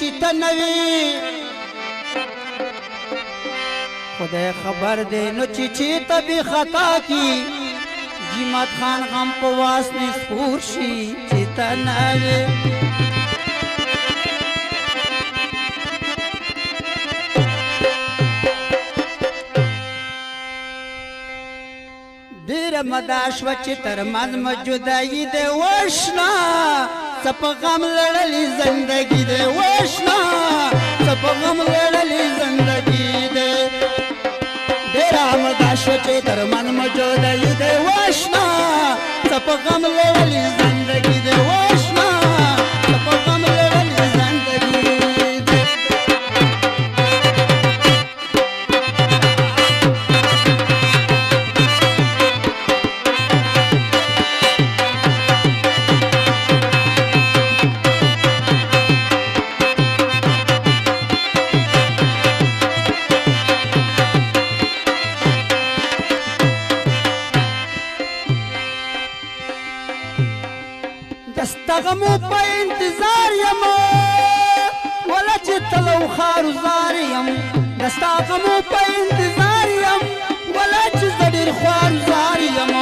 چې ته نه وې خدای خبر دی نو چې چېرته بې خطا کي جمات خان غم په واس نه سپور شي چې ته نه وې ډېره مدا شوه چې تر منځ مه جدایي دی وشنا څه په غم لړلې زندګي دی وشنا څه په غم لړلې زندګي دی ډېره مدا شوه چې تر منځ مه جدایي دی وشنا څه په غم لړلې زندګي دی وشنا څه په غم لړلې زندګي دی دستغمو په انتظار یم ولا چې تلو خارو زار یم دستغمو په انتظار یم ولا چې زه ډېر خوار زار یم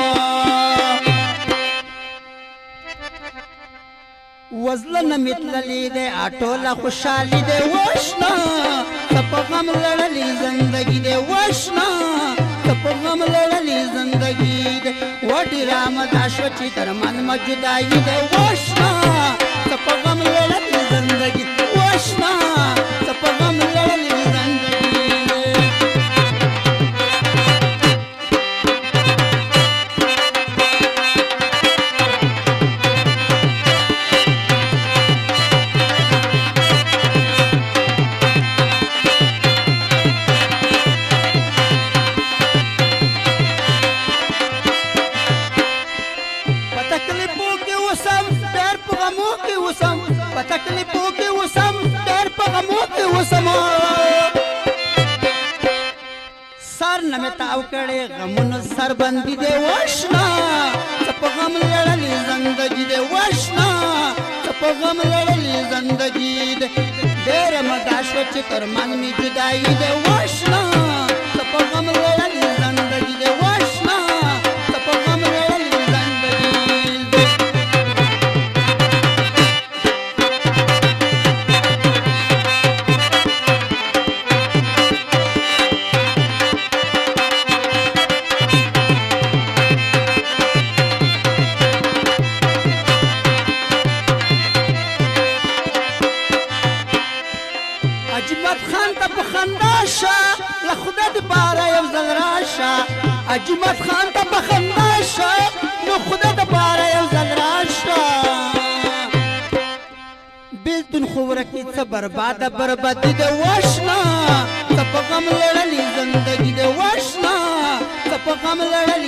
وزلنه مې تللی دی ټوله خوشحالي دی وشنا ته په غم لړلې زندګي دی وشنا ته په غم لړلې زندګي دی و ډېره مدا شوه چې تر منځ مه جدایي دی وشنا ته په غم لړلې زندګي وشنا ته په غم لړلې زندګي په تکلیفو کې اوسم ډېر په غمو کې اوسم سر نه مې تاو کړې غمونو سربندي دی وشنا څه په غم لړلې زندګي دی وشنا څه په غم لړلې زندګي دی ډېره مدا شوه چې تر منځ مې جدایي دی وشنا څه په غم لړلې زندګي دی وشنا څه په غم لړلې زندګي دی عجمت خان ته په خندا شه له خدای دپاره یو ځل راشه عجمت خان ته په خندا شه نو خدای دپاره یو ځل راشه بېلتون خو ورکې څه برباده بربادي دی وشنا څه په غم لړلې زندګي دی وشنا څه په غم لړلې